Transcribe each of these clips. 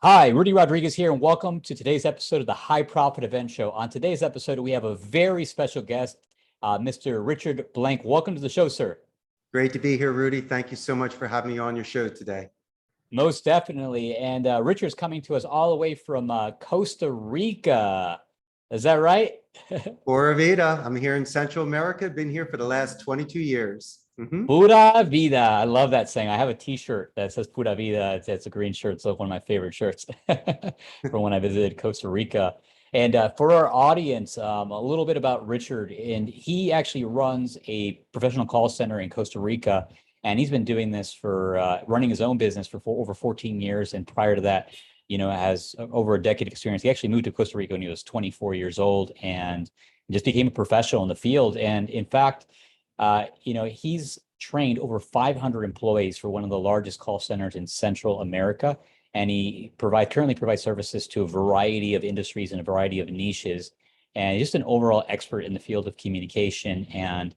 Hi, Rudy Rodriguez here, and welcome to today's episode of the High Profit Event Show. On today's episode, we have a very special guest, Mr. Richard Blank. Welcome to the show, sir. Great to be here, Rudy. Thank you so much for having me on your show today. Most definitely. And Richard's coming to us all the way from Costa Rica. Is that right? Pura Vida. I'm here in Central America. Been here for the last 22 years. Pura Vida. I love that saying. I have a T-shirt that says Pura Vida. It's a green shirt. It's like one of my favorite shirts from when I visited Costa Rica. And for our audience, a little bit about Richard. And he actually runs a professional call center in Costa Rica. And he's been doing this for running his own business for over 14 years. And prior to that, has over a decade of experience. He actually moved to Costa Rica when he was 24 years old and just became a professional in the field. And in fact, he's trained over 500 employees for one of the largest call centers in Central America. And he currently provides services to a variety of industries and a variety of niches. And he's just an overall expert in the field of communication and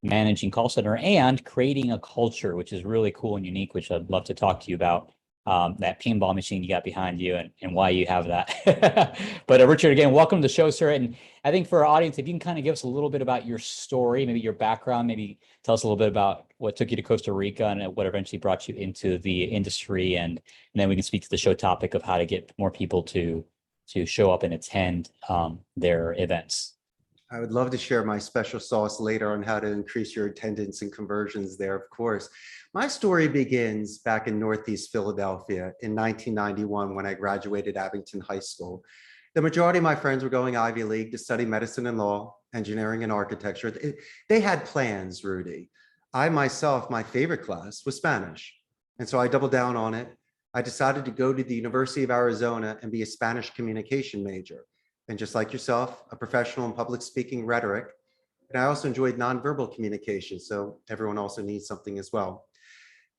managing call center and creating a culture, which is really cool and unique, which I'd love to talk to you about. That pinball machine you got behind you and why you have that. But Richard, again, welcome to the show, sir. And I think for our audience, if you can kind of give us a little bit about your story, maybe your background, maybe tell us a little bit about what took you to Costa Rica and what eventually brought you into the industry. And then we can speak to the show topic of how to get more people to show up and attend their events. I would love to share my special sauce later on how to increase your attendance and conversions there, of course. My story begins back in Northeast Philadelphia in 1991 when I graduated Abington High School. The majority of my friends were going Ivy League to study medicine and law, engineering and architecture. They had plans, Rudy. I myself, my favorite class was Spanish. And so I doubled down on it. I decided to go to the University of Arizona and be a Spanish communication major. And just like yourself, a professional in public speaking rhetoric. And I also enjoyed nonverbal communication. So everyone also needs something as well.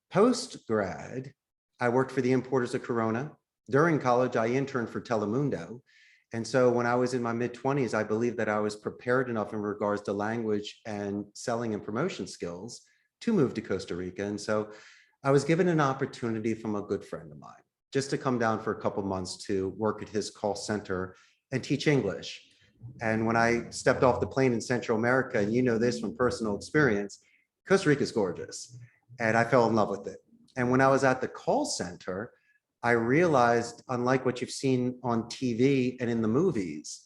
Post-grad, I worked for the importers of Corona. During college, I interned for Telemundo. And so when I was in my mid-20s, I believed that I was prepared enough in regards to language and selling and promotion skills to move to Costa Rica. And so I was given an opportunity from a good friend of mine just to come down for a couple months to work at his call center and teach English. And when I stepped off the plane in Central America, and you know this from personal experience, Costa Rica is gorgeous. And I fell in love with it. And when I was at the call center, I realized, unlike what you've seen on TV and in the movies,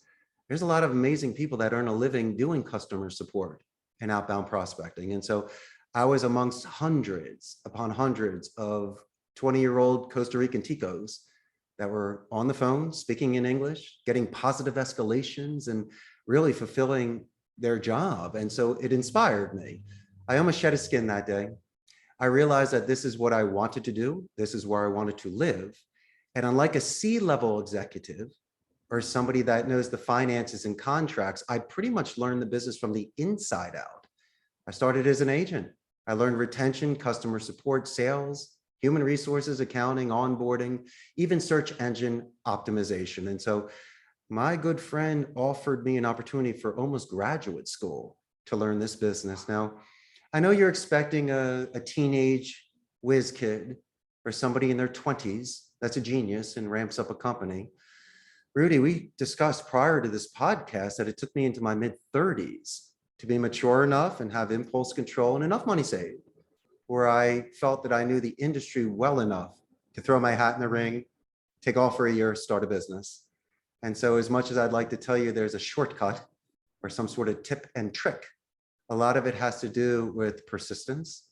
there's a lot of amazing people that earn a living doing customer support and outbound prospecting. And so I was amongst hundreds upon hundreds of 20-year-old Costa Rican ticos that were on the phone, speaking in English, getting positive escalations and really fulfilling their job. And so it inspired me. I almost shed a skin that day. I realized that this is what I wanted to do. This is where I wanted to live. And unlike a C-level executive or somebody that knows the finances and contracts, I pretty much learned the business from the inside out. I started as an agent. I learned retention, customer support, sales, human resources, accounting, onboarding, even search engine optimization. And so my good friend offered me an opportunity for almost graduate school to learn this business. Now, I know you're expecting a teenage whiz kid or somebody in their 20s that's a genius and ramps up a company. Rudy, we discussed prior to this podcast that it took me into my mid-30s to be mature enough and have impulse control and enough money saved, where I felt that I knew the industry well enough to throw my hat in the ring, take off for a year, start a business. And so as much as I'd like to tell you there's a shortcut or some sort of tip and trick, a lot of it has to do with persistence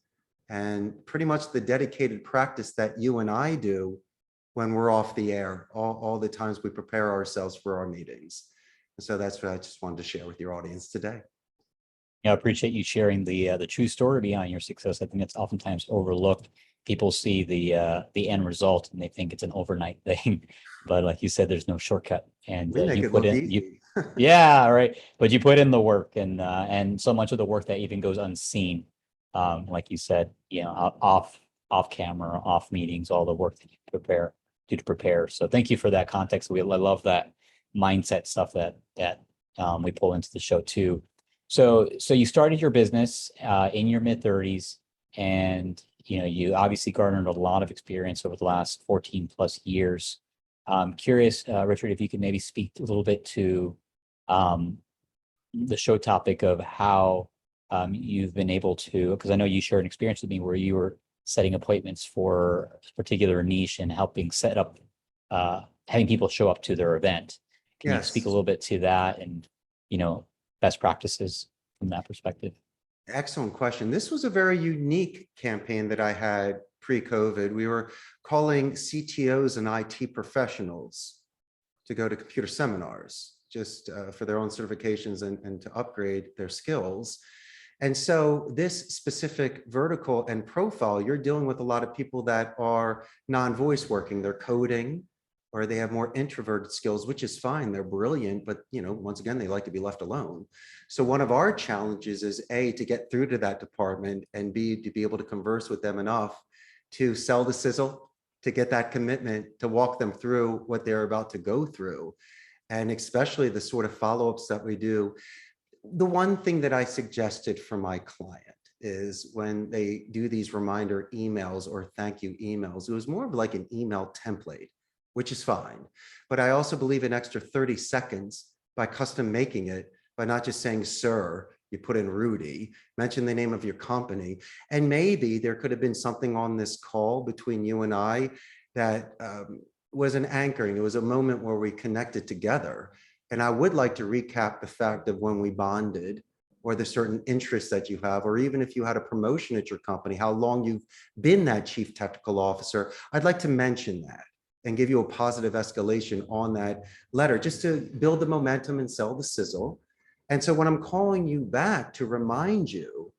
and pretty much the dedicated practice that you and I do when we're off the air, all the times we prepare ourselves for our meetings. And so that's what I just wanted to share with your audience today. Yeah, I appreciate you sharing the true story behind your success. I think it's oftentimes overlooked. People see the end result and they think it's an overnight thing, but like you said, there's no shortcut. And you put in, yeah, right. But you put in the work, and so much of the work that even goes unseen, like you said, off camera, off meetings, all the work that you do to prepare. So thank you for that context. I love that mindset stuff that we pull into the show too. So you started your business in your mid-30s, and you obviously garnered a lot of experience over the last 14 plus years. I'm curious, Richard, if you could maybe speak a little bit to um, the show topic of how you've been able to, because I know you shared an experience with me where you were setting appointments for a particular niche and helping set up, having people show up to their event. Can you speak a Yes. little bit to that and, you know, best practices from that perspective? Excellent question. This was a very unique campaign that I had pre-COVID. We were calling CTOs and IT professionals to go to computer seminars just for their own certifications and to upgrade their skills. And so this specific vertical and profile, you're dealing with a lot of people that are non-voice working, they're coding, or they have more introverted skills, which is fine. They're brilliant, but once again, they like to be left alone. So one of our challenges is A, to get through to that department, and B, to be able to converse with them enough to sell the sizzle, to get that commitment, to walk them through what they're about to go through. And especially the sort of follow-ups that we do. The one thing that I suggested for my client is when they do these reminder emails or thank you emails, it was more of like an email template, which is fine. But I also believe an extra 30 seconds by custom making it, by not just saying, sir, you put in Rudy, mention the name of your company. And maybe there could have been something on this call between you and I that was an anchoring. It was a moment where we connected together. And I would like to recap the fact of when we bonded, or the certain interests that you have, or even if you had a promotion at your company, how long you've been that chief technical officer. I'd like to mention that and give you a positive escalation on that letter, just to build the momentum and sell the sizzle. And so when I'm calling you back to remind you,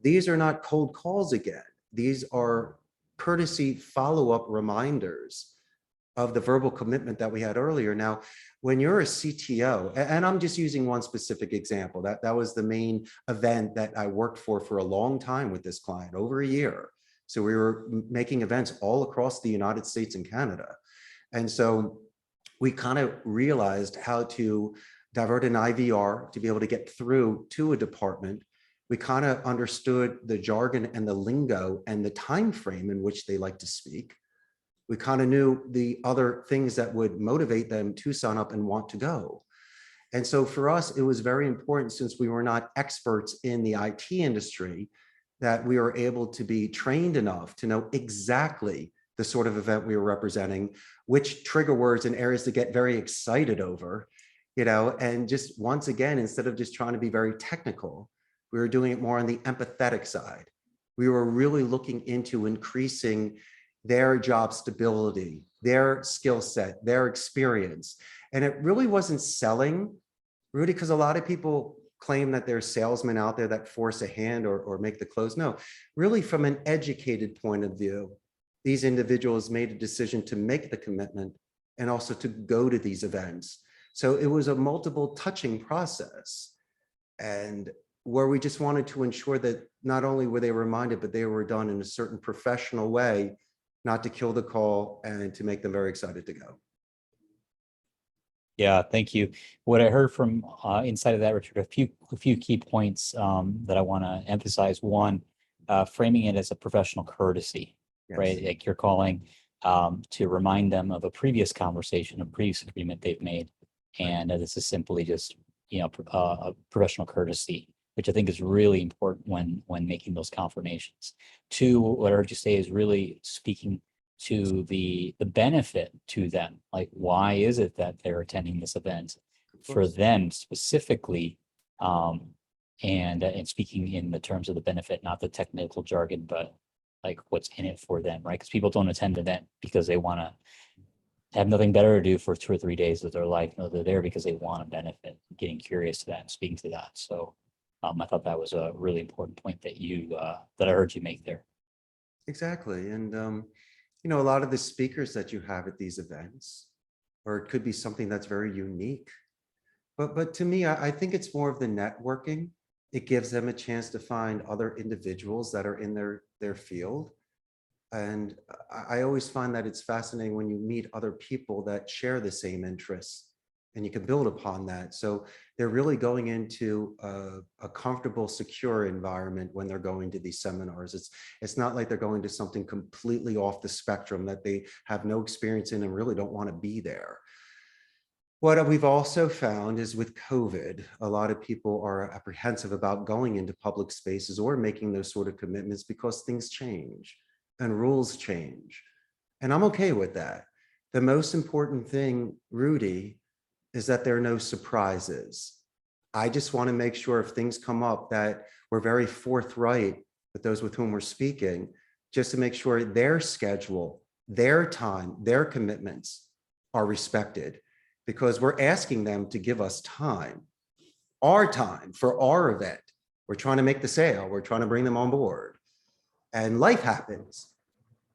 these are not cold calls again. These are courtesy follow-up reminders of the verbal commitment that we had earlier. Now, when you're a CTO, and I'm just using one specific example, that was the main event that I worked for a long time with this client, over a year. So we were making events all across the United States and Canada. And so we kind of realized how to divert an IVR to be able to get through to a department. We kind of understood the jargon and the lingo and the time frame in which they like to speak. We kind of knew the other things that would motivate them to sign up and want to go. And so for us, it was very important, since we were not experts in the IT industry, that we were able to be trained enough to know exactly the sort of event we were representing, which trigger words and areas to get very excited over, and just once again, instead of just trying to be very technical, we were doing it more on the empathetic side. We were really looking into increasing their job stability, their skill set, their experience. And it really wasn't selling, Rudy, because a lot of people claim that there's salesmen out there that force a hand or make the close. No, really from an educated point of view, these individuals made a decision to make the commitment and also to go to these events. So it was a multiple touching process, and where we just wanted to ensure that not only were they reminded, but they were done in a certain professional way, not to kill the call and to make them very excited to go. Yeah, thank you. What I heard from inside of that, Richard, a few key points that I want to emphasize. One, framing it as a professional courtesy, Yes. right? Like you're calling to remind them of a previous conversation, a previous agreement they've made, and this is simply just a professional courtesy, which I think is really important when making those confirmations. Two, what I heard you say is really speaking to the benefit to them. Like, why is it that they're attending this event for them specifically? And speaking in the terms of the benefit, not the technical jargon, but like what's in it for them, right? Because people don't attend an event because they want to have nothing better to do for 2 or 3 days of their life. No, they're there because they want to benefit, getting curious to that and speaking to that. So I thought that was a really important point that that I heard you make there. Exactly. And a lot of the speakers that you have at these events, or it could be something that's very unique. But to me, I think it's more of the networking. It gives them a chance to find other individuals that are in their field. And I always find that it's fascinating when you meet other people that share the same interests and you can build upon that. So they're really going into a comfortable, secure environment when they're going to these seminars. It's not like they're going to something completely off the spectrum that they have no experience in and really don't want to be there. What we've also found is with COVID, a lot of people are apprehensive about going into public spaces or making those sort of commitments because things change and rules change. And I'm okay with that. The most important thing, Rudy, is that there are no surprises. I just want to make sure if things come up that we're very forthright with those with whom we're speaking, just to make sure their schedule, their time, their commitments are respected. Because we're asking them to give us time for our event. We're trying to make the sale. We're trying to bring them on board. And life happens.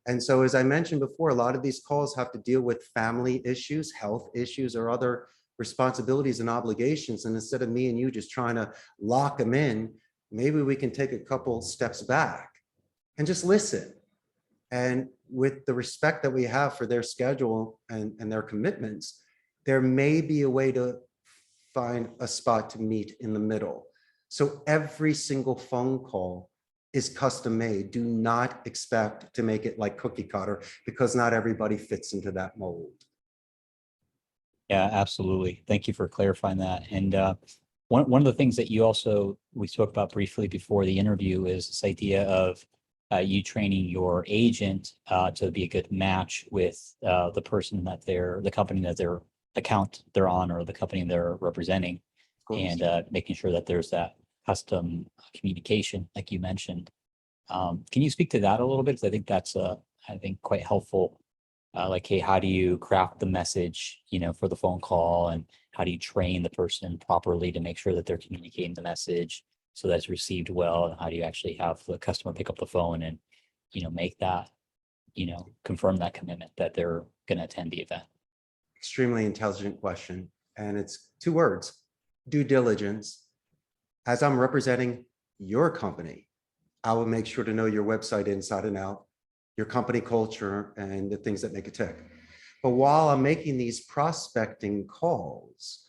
And so, as I mentioned before, a lot of these calls have to deal with family issues, health issues, or other responsibilities and obligations. And instead of me and you just trying to lock them in, maybe we can take a couple steps back and just listen. And with the respect that we have for their schedule and their commitments, there may be a way to find a spot to meet in the middle. So every single phone call is custom made. Do not expect to make it like cookie cutter because not everybody fits into that mold. Yeah, absolutely. Thank you for clarifying that. And one of the things that we spoke about briefly before the interview is this idea of you training your agent to be a good match with the person that the company that their account they're on or the company they're representing, and making sure that there's that custom communication, like you mentioned. Can you speak to that a little bit? Because I think that's I think quite helpful. Like, hey, how do you craft the message, for the phone call, and how do you train the person properly to make sure that they're communicating the message so that it's received well? And how do you actually have the customer pick up the phone and, make that, confirm that commitment that they're going to attend the event? Extremely intelligent question. And it's 2 words, due diligence. As I'm representing your company, I will make sure to know your website inside and out, your company culture, and the things that make it tick. But while I'm making these prospecting calls,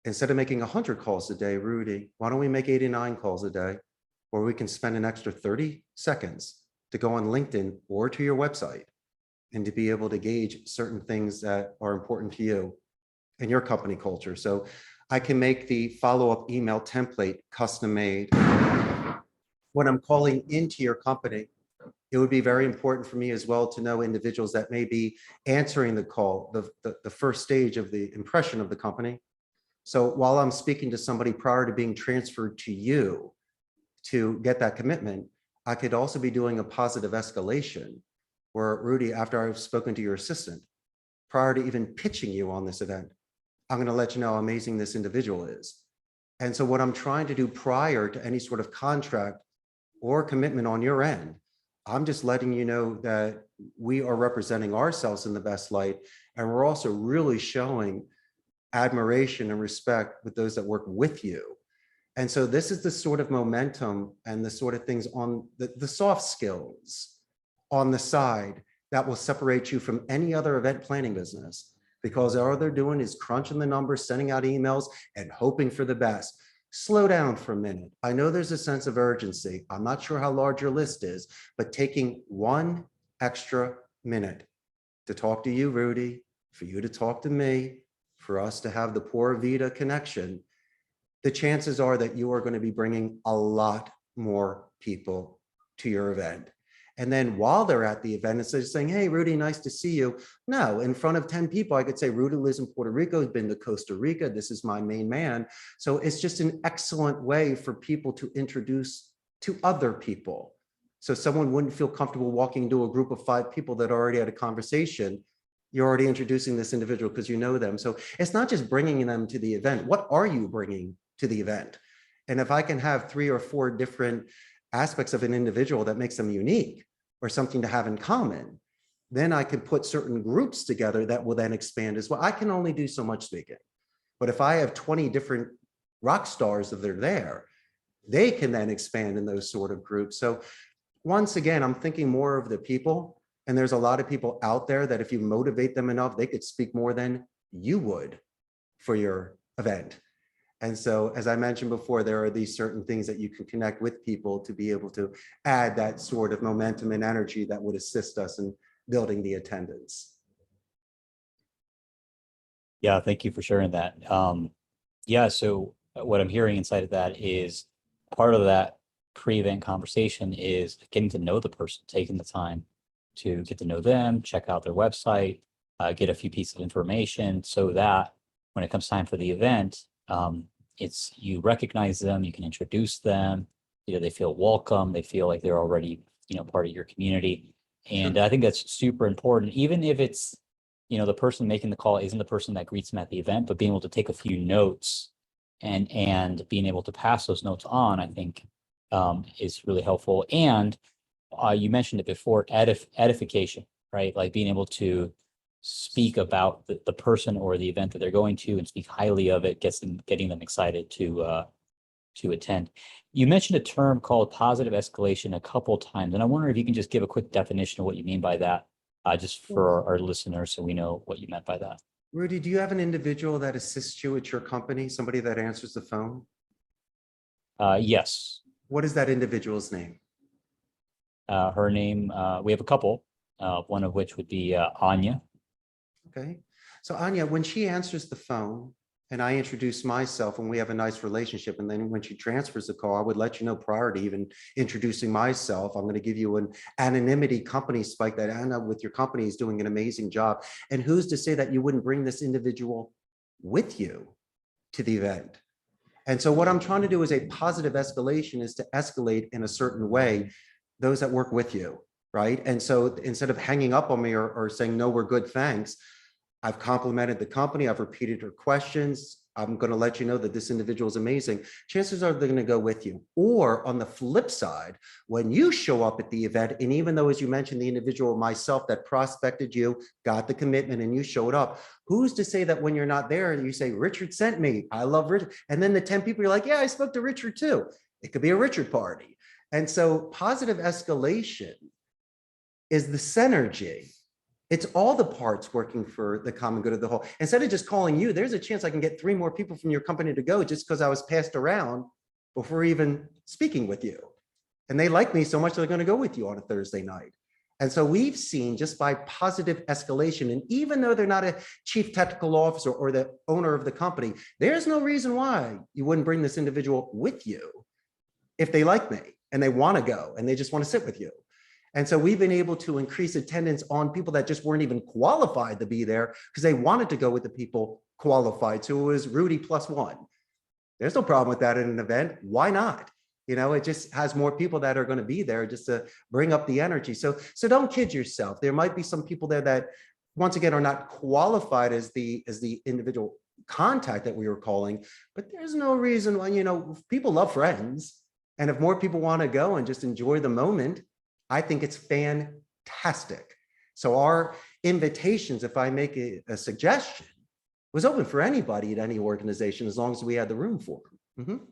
instead of making 100 calls a day, Rudy, why don't we make 89 calls a day, where we can spend an extra 30 seconds to go on LinkedIn or to your website and to be able to gauge certain things that are important to you and your company culture. So I can make the follow-up email template custom made. When I'm calling into your company, it would be very important for me as well to know individuals that may be answering the call, the first stage of the impression of the company. So while I'm speaking to somebody prior to being transferred to you to get that commitment, I could also be doing a positive escalation where, Rudy, after I've spoken to your assistant, prior to even pitching you on this event, I'm going to let you know how amazing this individual is. And so what I'm trying to do prior to any sort of contract or commitment on your end, I'm just letting you know that we are representing ourselves in the best light. And we're also really showing admiration and respect with those that work with you. And so this is the sort of momentum and the sort of things on the soft skills on the side that will separate you from any other event planning business, because all they're doing is crunching the numbers, sending out emails, and hoping for the best. Slow down for a minute. I know there's a sense of urgency. I'm not sure how large your list is, but taking 1 extra minute to talk to you, Rudy, for you to talk to me, for us to have the Pura Vida connection, the chances are that you are going to be bringing a lot more people to your event. And then while they're at the event, instead of saying, hey, Rudy, nice to see you. No, in front of 10 people, I could say, Rudy lives in Puerto Rico, has been to Costa Rica. This is my main man. So it's just an excellent way for people to introduce to other people. So someone wouldn't feel comfortable walking into a group of 5 people that already had a conversation. You're already introducing this individual because you know them. So it's not just bringing them to the event. What are you bringing to the event? And if I can have 3 or 4 different aspects of an individual that makes them unique or something to have in common, then I can put certain groups together that will then expand as well. I can only do so much speaking, but if I have 20 different rock stars that are there, they can then expand in those sort of groups. So once again, I'm thinking more of the people, and there's a lot of people out there that if you motivate them enough, they could speak more than you would. for your event. And so, as I mentioned before, there are these certain things that you can connect with people to be able to add that sort of momentum and energy that would assist us in building the attendance. Yeah, thank you for sharing that. Yeah, so what I'm hearing inside of that is part of that pre-event conversation is getting to know the person, taking the time to get to know them, check out their website, get a few pieces of information so that when it comes time for the event, it's you recognize them, you can introduce them, they feel welcome, they feel like they're already, part of your community. And Sure. I think that's super important, even if it's, the person making the call isn't the person that greets them at the event, but being able to take a few notes and being able to pass those notes on, I think is really helpful. And you mentioned it before, edification, right? Like being able to speak about the person or the event that they're going to and speak highly of it, getting them excited to attend. You mentioned a term called positive escalation a couple times, and I wonder if you can just give a quick definition of what you mean by that, just for our listeners, so we know what you meant by that. Rudy, do you have an individual that assists you at your company, somebody that answers the phone? Yes. What is that individual's name? Her name, we have a couple, one of which would be Anya. Okay. So Anya, when she answers the phone and I introduce myself and we have a nice relationship, and then when she transfers the call, I would let you know prior to even introducing myself, I'm going to give you an anonymity company spike that Anna with your company is doing an amazing job. And who's to say that you wouldn't bring this individual with you to the event? And so what I'm trying to do is a positive escalation is to escalate in a certain way those that work with you, right? And so instead of hanging up on me or saying, no, we're good, thanks, I've complimented the company, I've repeated her questions, I'm going to let you know that this individual is amazing. Chances are they're going to go with you. Or on the flip side, when you show up at the event, and even though, as you mentioned, the individual myself that prospected you, got the commitment and you showed up, who's to say that when you're not there and you say, Richard sent me, I love Richard. And then the 10 people, you're like, yeah, I spoke to Richard too. It could be a Richard party. And so positive escalation is the synergy. It's all the parts working for the common good of the whole. Instead of just calling you, there's a chance I can get 3 more people from your company to go just because I was passed around before even speaking with you. And they like me so much, they're going to go with you on a Thursday night. And so we've seen just by positive escalation, and even though they're not a chief technical officer or the owner of the company, there's no reason why you wouldn't bring this individual with you if they like me and they want to go and they just want to sit with you. And so we've been able to increase attendance on people that just weren't even qualified to be there because they wanted to go with the people qualified. So it was Rudy +1. There's no problem with that in an event. Why not? It just has more people that are going to be there just to bring up the energy. So don't kid yourself. There might be some people there that, once again, are not qualified as the individual contact that we were calling, but there's no reason why, people love friends. And if more people want to go and just enjoy the moment, I think it's fantastic. So our invitations, if I make a suggestion, was open for anybody at any organization as long as we had the room for them. Mm-hmm.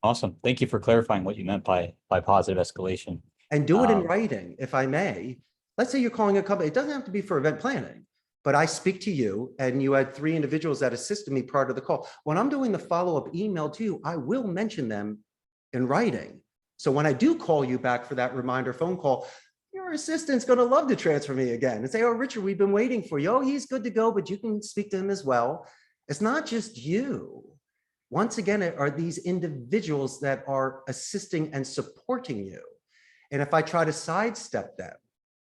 Awesome. Thank you for clarifying what you meant by positive escalation. And do it in writing, if I may. Let's say you're calling a company. It doesn't have to be for event planning, but I speak to you and you had 3 individuals that assisted me prior to the call. When I'm doing the follow-up email to you, I will mention them in writing. So when I do call you back for that reminder phone call, your assistant's going to love to transfer me again and say, oh, Richard, we've been waiting for you. Oh, he's good to go, but you can speak to him as well. It's not just you. Once again, it are these individuals that are assisting and supporting you. And if I try to sidestep them,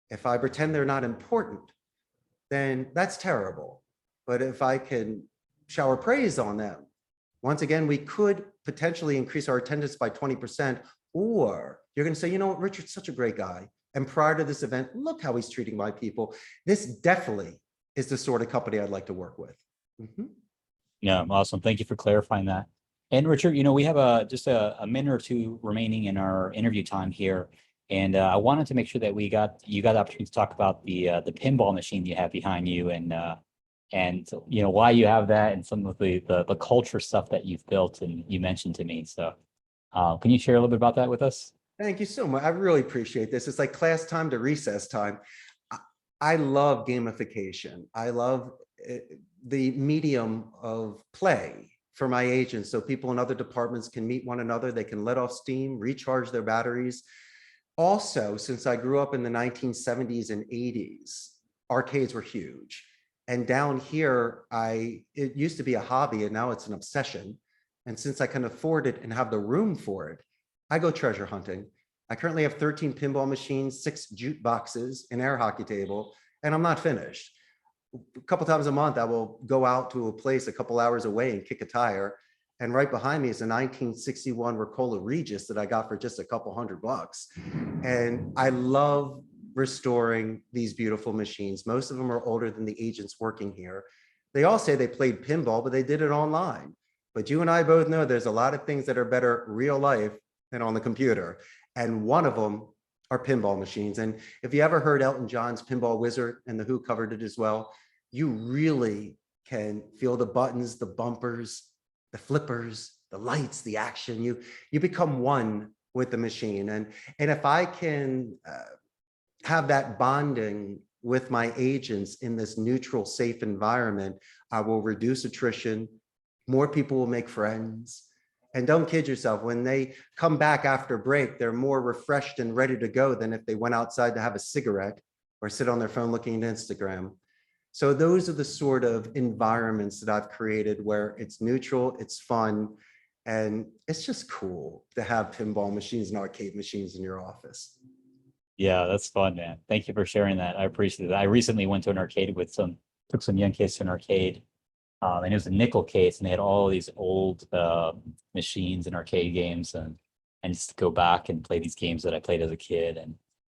if I pretend they're not important, then that's terrible. But if I can shower praise on them, once again, we could potentially increase our attendance by 20%. Or you're going to say, you know what, Richard's such a great guy. And prior to this event, look how he's treating my people. This definitely is the sort of company I'd like to work with. Mm-hmm. Yeah, awesome. Thank you for clarifying that. And Richard, we have just a minute or 2 remaining in our interview time here. And I wanted to make sure that you got the opportunity to talk about the pinball machine you have behind you and why you have that and some of the culture stuff that you've built and you mentioned to me. So can you share a little bit about that with us? Thank you so much. I really appreciate this. It's like class time to recess time. I love gamification. I love the medium of play for my agents. So people in other departments can meet one another. They can let off steam, recharge their batteries. Also, since I grew up in the 1970s and 80s, arcades were huge. And down here, it used to be a hobby and now it's an obsession. And since I can afford it and have the room for it, I go treasure hunting. I currently have 13 pinball machines, 6 jute boxes, an air hockey table, and I'm not finished. A couple times a month, I will go out to a place a couple hours away and kick a tire. And right behind me is a 1961 Ricola Regis that I got for just a couple $100. And I love restoring these beautiful machines. Most of them are older than the agents working here. They all say they played pinball, but they did it online. But you and I both know there's a lot of things that are better real life than on the computer. And one of them are pinball machines. And if you ever heard Elton John's Pinball Wizard, and The Who covered it as well, you really can feel the buttons, the bumpers, the flippers, the lights, the action. You become one with the machine. And if I can have that bonding with my agents in this neutral, safe environment, I will reduce attrition. More people will make friends. And don't kid yourself, when they come back after break, they're more refreshed and ready to go than if they went outside to have a cigarette or sit on their phone looking at Instagram. So those are the sort of environments that I've created where it's neutral, it's fun, and it's just cool to have pinball machines and arcade machines in your office. Yeah, that's fun, man. Thank you for sharing that. I appreciate it. I recently went to an arcade took some young kids to an arcade. And it was a nickel case, and they had all these old machines and arcade games, and just go back and play these games that I played as a kid. And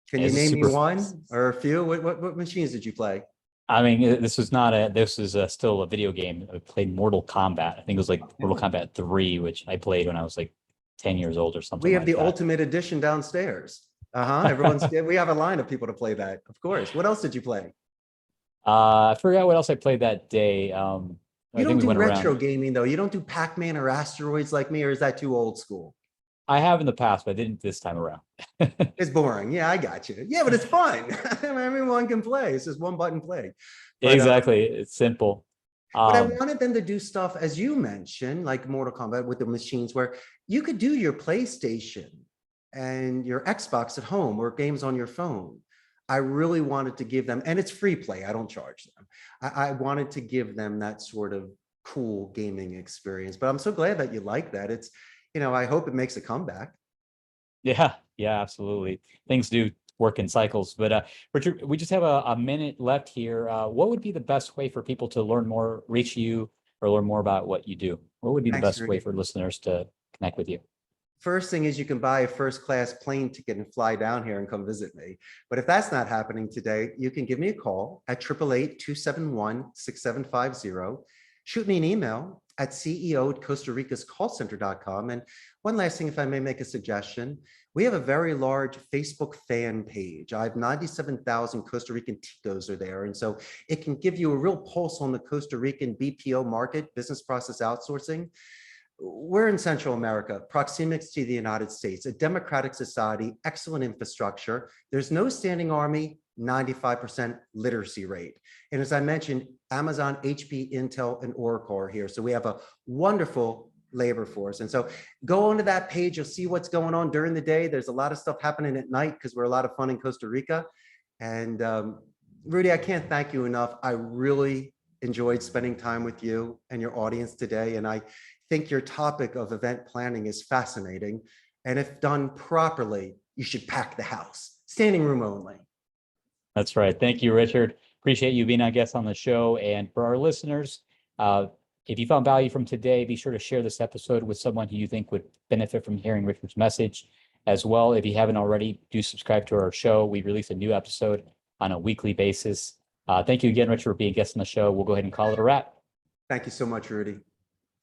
Can you name me one or a few? What machines did you play? I mean, this was not this was still a video game. I played Mortal Kombat. I think it was like Mortal Kombat 3, which I played when I was like 10 years old or something. We have like the that. Ultimate Edition downstairs. We have a line of people to play that, of course. What else did you play? I forgot what else I played that day. You don't do retro gaming though. You don't do Pac-Man or Asteroids like me, or is that too old school? I have in the past, but I didn't this time around. It's boring. Yeah, I got you. Yeah, but it's fun. Everyone can play. It's just one button play. But, exactly. It's simple. But I wanted them to do stuff, as you mentioned, like Mortal Kombat with the machines, where you could do your PlayStation and your Xbox at home or games on your phone. I really wanted to give them, and it's free play, I don't charge them. I wanted to give them that sort of cool gaming experience, but I'm so glad that you like that. It's, I hope it makes a comeback. Yeah, absolutely. Things do work in cycles, but Richard, we just have a minute left here. What would be the best way for people to learn more, reach you, or learn more about what you do? What would be the best way for listeners to connect with you? First thing is you can buy a first-class plane ticket and fly down here and come visit me. But if that's not happening today, you can give me a call at 888-271-6750. Shoot me an email at CEO@CostaRicasCallCenter.com. And one last thing, if I may make a suggestion, we have a very large Facebook fan page. I have 97,000 Costa Rican Ticos are there. And so it can give you a real pulse on the Costa Rican BPO market, business process outsourcing. We're in Central America, proximity to the United States, a democratic society, excellent infrastructure. There's no standing army, 95% literacy rate. And as I mentioned, Amazon, HP, Intel, and Oracle are here. So we have a wonderful labor force. And so go onto that page, you'll see what's going on during the day. There's a lot of stuff happening at night because we're a lot of fun in Costa Rica. And Rudy, I can't thank you enough. I really enjoyed spending time with you and your audience today. And I think your topic of event planning is fascinating. And if done properly, you should pack the house. Standing room only. That's right. Thank you, Richard. Appreciate you being our guest on the show. And for our listeners, if you found value from today, be sure to share this episode with someone who you think would benefit from hearing Richard's message. As well, if you haven't already, do subscribe to our show. We release a new episode on a weekly basis. Thank you again, Richard, for being a guest on the show. We'll go ahead and call it a wrap. Thank you so much, Rudy.